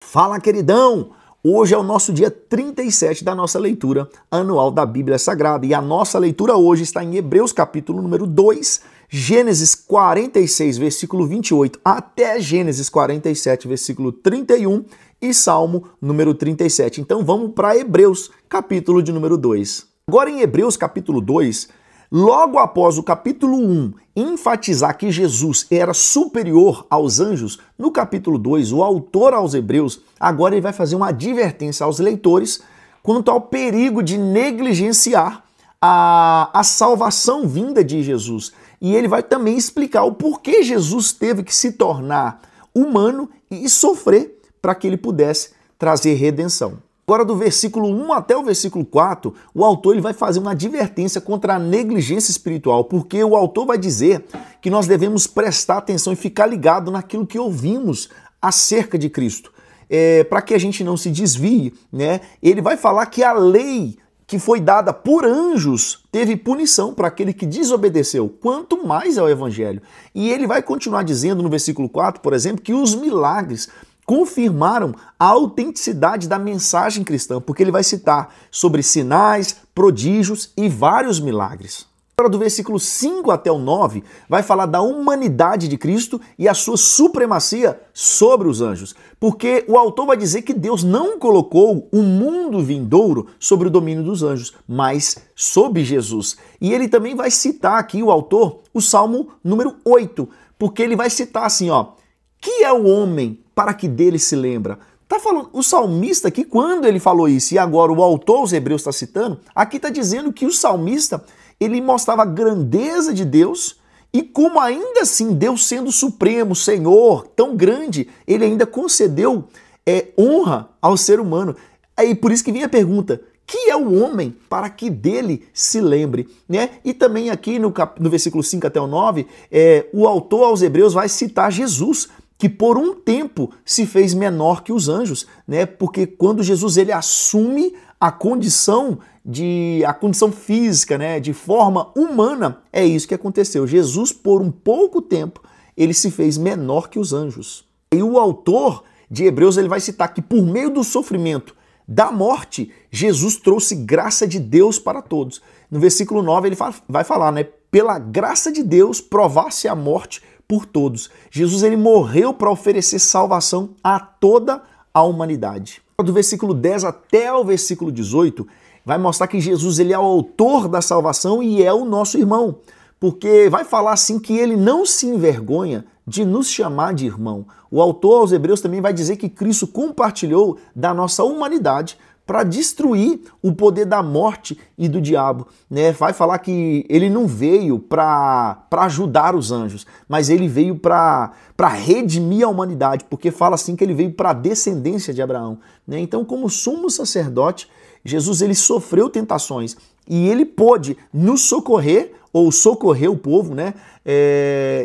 Fala, queridão! Hoje é o nosso dia 37 da nossa leitura anual da Bíblia Sagrada e a nossa leitura hoje está em Hebreus capítulo número 2, Gênesis 46, versículo 28 até Gênesis 47, versículo 31 e Salmo número 37. Então vamos para Hebreus capítulo de número 2. Agora em Hebreus capítulo 2, logo após o capítulo 1 enfatizar que Jesus era superior aos anjos, no capítulo 2, o autor aos Hebreus, agora ele vai fazer uma advertência aos leitores quanto ao perigo de negligenciar a salvação vinda de Jesus. E ele vai também explicar o porquê Jesus teve que se tornar humano e sofrer para que ele pudesse trazer redenção. Agora, do versículo 1 até o versículo 4, o autor ele vai fazer uma advertência contra a negligência espiritual, porque o autor vai dizer que nós devemos prestar atenção e ficar ligado naquilo que ouvimos acerca de Cristo, para que a gente não se desvie, né? Ele vai falar que a lei que foi dada por anjos teve punição para aquele que desobedeceu, quanto mais é o evangelho. E ele vai continuar dizendo no versículo 4, por exemplo, que os milagres confirmaram a autenticidade da mensagem cristã, porque ele vai citar sobre sinais, prodígios e vários milagres. Agora, do versículo 5 até o 9, vai falar da humanidade de Cristo e a sua supremacia sobre os anjos, porque o autor vai dizer que Deus não colocou o mundo vindouro sobre o domínio dos anjos, mas sob Jesus. E ele também vai citar aqui, o autor, o Salmo número 8, porque ele vai citar assim, ó, que é o homem para que dele se lembra? Tá falando, o salmista aqui, quando ele falou isso, e agora o autor, os Hebreus, está citando, aqui está dizendo que o salmista, ele mostrava a grandeza de Deus e como ainda assim, Deus sendo supremo, Senhor, tão grande, ele ainda concedeu honra ao ser humano. Aí por isso que vem a pergunta, que é o homem para que dele se lembre, né? E também aqui no versículo 5 até o 9, o autor aos Hebreus vai citar Jesus, que por um tempo se fez menor que os anjos, né? Porque quando Jesus ele assume a condição física, né, de forma humana, é isso que aconteceu. Jesus por um pouco tempo ele se fez menor que os anjos. E o autor de Hebreus ele vai citar que por meio do sofrimento da morte, Jesus trouxe graça de Deus para todos. No versículo 9 ele vai falar, né, pela graça de Deus provar-se a morte por todos. Jesus ele morreu para oferecer salvação a toda a humanidade. Do versículo 10 até o versículo 18, vai mostrar que Jesus ele é o autor da salvação e é o nosso irmão. Porque vai falar assim que ele não se envergonha de nos chamar de irmão. O autor aos Hebreus também vai dizer que Cristo compartilhou da nossa humanidade para destruir o poder da morte e do diabo, né? Vai falar que ele não veio para ajudar os anjos, mas ele veio para redimir a humanidade, porque fala assim que ele veio para a descendência de Abraão, né? Então, como sumo sacerdote, Jesus ele sofreu tentações e ele pôde nos socorrer, ou socorrer o povo, né?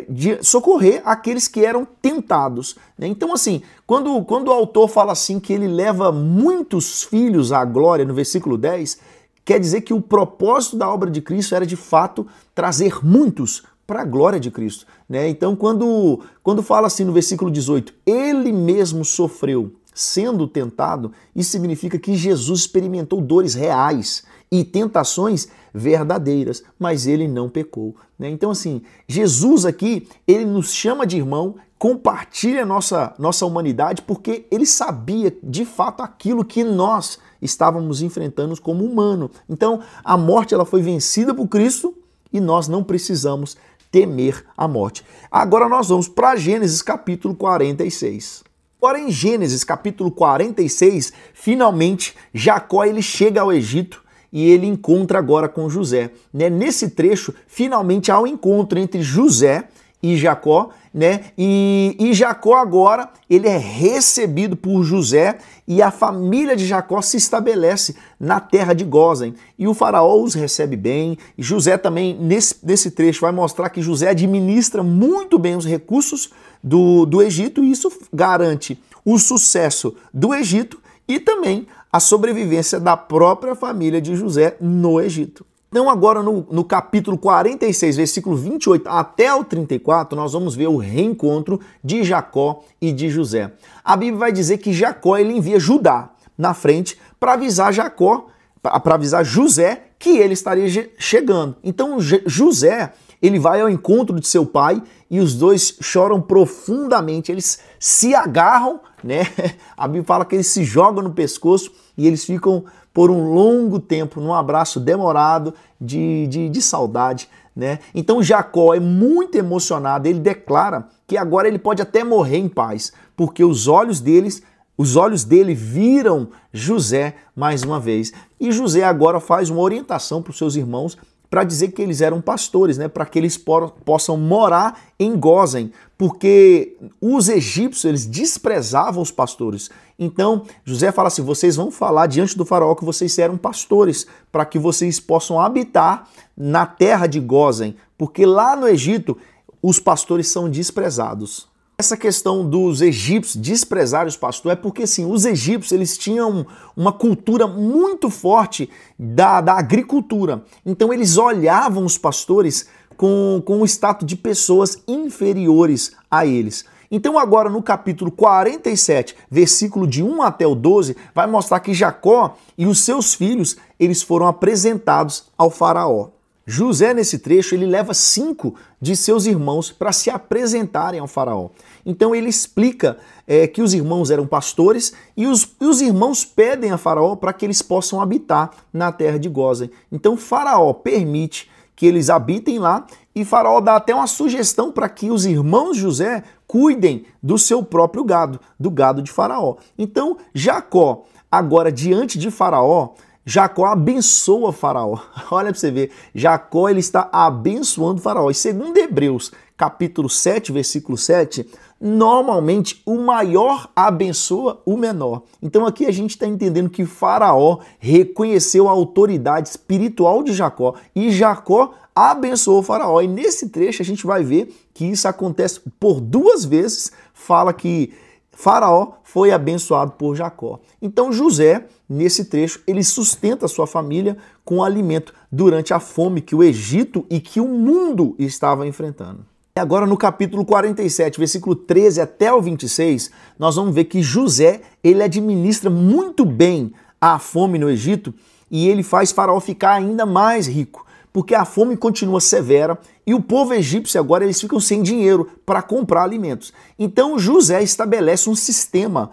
De socorrer aqueles que eram tentados, né? Então, assim, quando o autor fala assim que ele leva muitos filhos à glória, no versículo 10, quer dizer que o propósito da obra de Cristo era, de fato, trazer muitos para a glória de Cristo, né? Então, quando fala assim no versículo 18, ele mesmo sofreu sendo tentado, isso significa que Jesus experimentou dores reais e tentações verdadeiras, mas ele não pecou, né? Então, assim, Jesus aqui, ele nos chama de irmão, compartilha a nossa humanidade, porque ele sabia, de fato, aquilo que nós estávamos enfrentando como humano. Então, a morte ela foi vencida por Cristo e nós não precisamos temer a morte. Agora nós vamos para Gênesis capítulo 46. Agora em Gênesis capítulo 46, finalmente Jacó ele chega ao Egito e ele encontra agora com José, né? Nesse trecho, finalmente há um encontro entre José e Jacó, né? E Jacó agora ele é recebido por José e a família de Jacó se estabelece na terra de Gósen. E o faraó os recebe bem. E José também, nesse trecho, vai mostrar que José administra muito bem os recursos do Egito e isso garante o sucesso do Egito e também a sobrevivência da própria família de José no Egito. Então agora no capítulo 46, versículo 28 até o 34, nós vamos ver o reencontro de Jacó e de José. A Bíblia vai dizer que Jacó ele envia Judá na frente para avisar José que ele estaria chegando. Então José, ele vai ao encontro de seu pai e os dois choram profundamente, eles se agarram, né? A Bíblia fala que eles se jogam no pescoço e eles ficam por um longo tempo num abraço demorado de saudade, né? Então Jacó é muito emocionado, ele declara que agora ele pode até morrer em paz, porque os olhos dele viram José mais uma vez. E José agora faz uma orientação para os seus irmãos para dizer que eles eram pastores, né? Para que eles possam morar em Gósen, porque os egípcios eles desprezavam os pastores. Então José fala assim: vocês vão falar diante do faraó que vocês eram pastores, para que vocês possam habitar na terra de Gósen, porque lá no Egito os pastores são desprezados. Essa questão dos egípcios desprezarem os pastores é porque, assim, os egípcios eles tinham uma cultura muito forte da agricultura. Então eles olhavam os pastores com o status de pessoas inferiores a eles. Então agora no capítulo 47, versículo de 1 até o 12, vai mostrar que Jacó e os seus filhos eles foram apresentados ao faraó. José, nesse trecho, ele leva 5 de seus irmãos para se apresentarem ao faraó. Então ele explica que os irmãos eram pastores e os irmãos pedem a faraó para que eles possam habitar na terra de Gósen. Então faraó permite que eles habitem lá e faraó dá até uma sugestão para que os irmãos de José cuidem do seu próprio gado, do gado de faraó. Então Jacó, agora diante de faraó, Jacó abençoa Faraó. Olha para você ver, Jacó ele está abençoando Faraó. E segundo Hebreus, capítulo 7, versículo 7, normalmente o maior abençoa o menor. Então aqui a gente está entendendo que Faraó reconheceu a autoridade espiritual de Jacó e Jacó abençoou Faraó. E nesse trecho a gente vai ver que isso acontece por 2 vezes, fala que Faraó foi abençoado por Jacó. Então José, nesse trecho, ele sustenta a sua família com alimento durante a fome que o Egito e que o mundo estava enfrentando. E agora no capítulo 47, versículo 13 até o 26, nós vamos ver que José, ele administra muito bem a fome no Egito e ele faz Faraó ficar ainda mais rico, porque a fome continua severa e o povo egípcio agora eles ficam sem dinheiro para comprar alimentos. Então José estabelece um sistema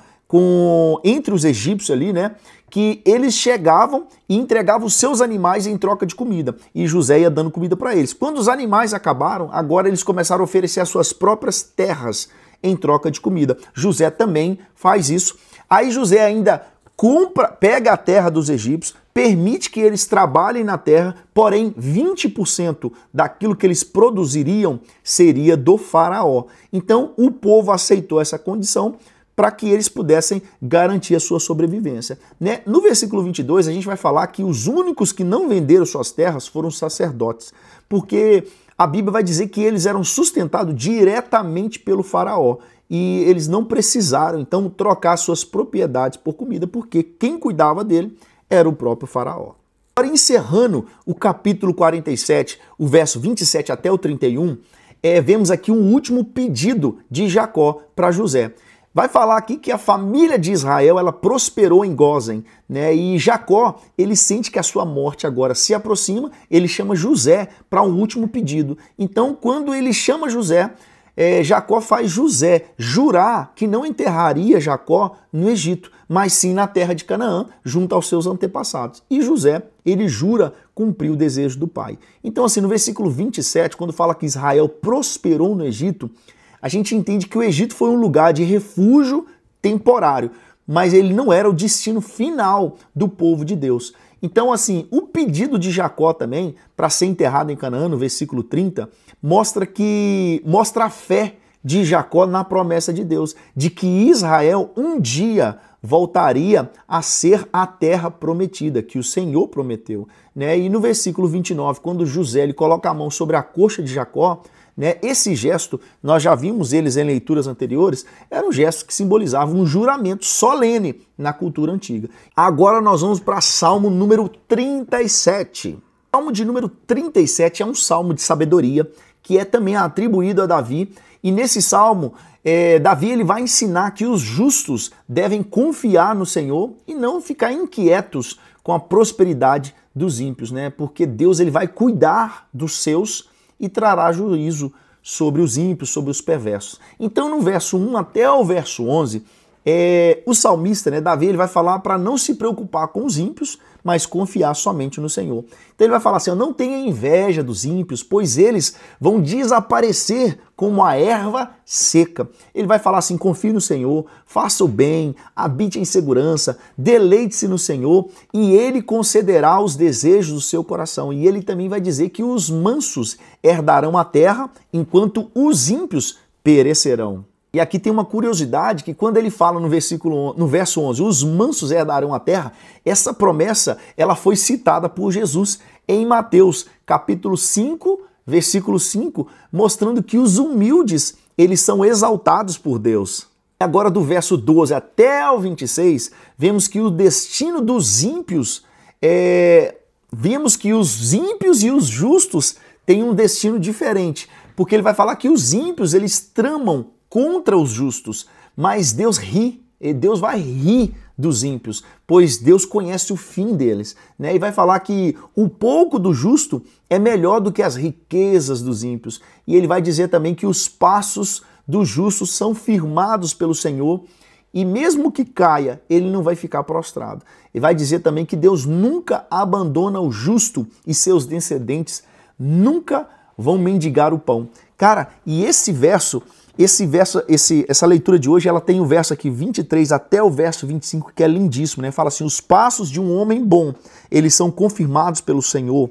entre os egípcios ali, né, que eles chegavam e entregavam os seus animais em troca de comida. E José ia dando comida para eles. Quando os animais acabaram, agora eles começaram a oferecer as suas próprias terras em troca de comida. José também faz isso. Aí José ainda pega a terra dos egípcios, permite que eles trabalhem na terra, porém 20% daquilo que eles produziriam seria do faraó. Então o povo aceitou essa condição para que eles pudessem garantir a sua sobrevivência. Né? No versículo 22 a gente vai falar que os únicos que não venderam suas terras foram os sacerdotes, porque a Bíblia vai dizer que eles eram sustentados diretamente pelo faraó e eles não precisaram então trocar suas propriedades por comida, porque quem cuidava dele era o próprio faraó. Agora, encerrando o capítulo 47, o verso 27 até o 31, vemos aqui um último pedido de Jacó para José. Vai falar aqui que a família de Israel ela prosperou em Gósen, né? E Jacó ele sente que a sua morte agora se aproxima, ele chama José para um último pedido. Então, quando ele chama José, Jacó faz José jurar que não enterraria Jacó no Egito, mas sim na terra de Canaã, junto aos seus antepassados. E José, ele jura cumprir o desejo do pai. Então, assim, no versículo 27, quando fala que Israel prosperou no Egito, a gente entende que o Egito foi um lugar de refúgio temporário, mas ele não era o destino final do povo de Deus. Então, assim, o pedido de Jacó também, para ser enterrado em Canaã, no versículo 30, mostra a fé de Jacó na promessa de Deus, de que Israel um dia voltaria a ser a terra prometida, que o Senhor prometeu. Né? E no versículo 29, quando José ele coloca a mão sobre a coxa de Jacó, né, esse gesto, nós já vimos eles em leituras anteriores, era um gesto que simbolizava um juramento solene na cultura antiga. Agora nós vamos para Salmo número 37. O salmo de número 37 é um salmo de sabedoria, que é também atribuído a Davi, e nesse salmo, Davi ele vai ensinar que os justos devem confiar no Senhor e não ficar inquietos com a prosperidade dos ímpios, né? Porque Deus ele vai cuidar dos seus e trará juízo sobre os ímpios, sobre os perversos. Então, no verso 1 até o verso 11, o salmista, né, Davi, ele vai falar para não se preocupar com os ímpios, mas confiar somente no Senhor. Então ele vai falar assim, não tenha inveja dos ímpios, pois eles vão desaparecer como a erva seca. Ele vai falar assim, confie no Senhor, faça o bem, habite em segurança, deleite-se no Senhor e Ele concederá os desejos do seu coração. E ele também vai dizer que os mansos herdarão a terra, enquanto os ímpios perecerão. E aqui tem uma curiosidade que quando ele fala no verso 11, os mansos herdarão a terra, essa promessa ela foi citada por Jesus em Mateus capítulo 5, versículo 5, mostrando que os humildes eles são exaltados por Deus. Agora do verso 12 até o 26, vemos que o destino dos ímpios, vemos que os ímpios e os justos têm um destino diferente, porque ele vai falar que os ímpios eles tramam contra os justos, mas Deus ri, Deus vai rir dos ímpios, pois Deus conhece o fim deles, né? E vai falar que o pouco do justo é melhor do que as riquezas dos ímpios. E ele vai dizer também que os passos do justo são firmados pelo Senhor e mesmo que caia, ele não vai ficar prostrado. Ele vai dizer também que Deus nunca abandona o justo e seus descendentes nunca vão mendigar o pão. Cara, e essa leitura de hoje, ela tem o verso aqui 23 até o verso 25, que é lindíssimo, né? Fala assim, os passos de um homem bom, eles são confirmados pelo Senhor,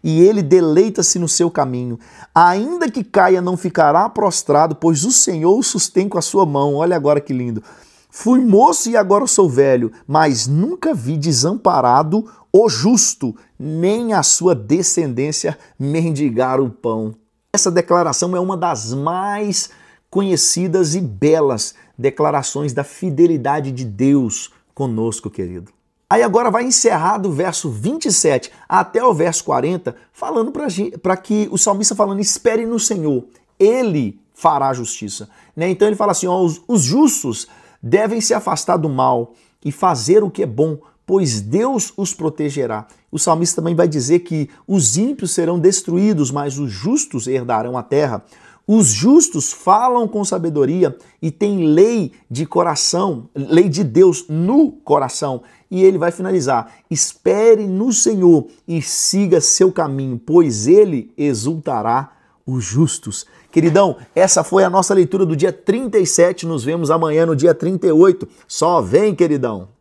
e ele deleita-se no seu caminho. Ainda que caia, não ficará prostrado, pois o Senhor o sustém com a sua mão. Olha agora que lindo. Fui moço e agora sou velho, mas nunca vi desamparado o justo, nem a sua descendência mendigar o pão. Essa declaração é uma das mais conhecidas e belas declarações da fidelidade de Deus conosco, querido. Aí agora vai encerrar do verso 27 até o verso 40, falando para que o salmista falando, espere no Senhor, Ele fará justiça. Né? Então ele fala assim, ó, os justos devem se afastar do mal e fazer o que é bom, pois Deus os protegerá. O salmista também vai dizer que os ímpios serão destruídos, mas os justos herdarão a terra. Os justos falam com sabedoria e têm lei de coração, lei de Deus no coração. E ele vai finalizar, espere no Senhor e siga seu caminho, pois Ele exultará os justos. Queridão, essa foi a nossa leitura do dia 37, nos vemos amanhã no dia 38. Só vem, queridão!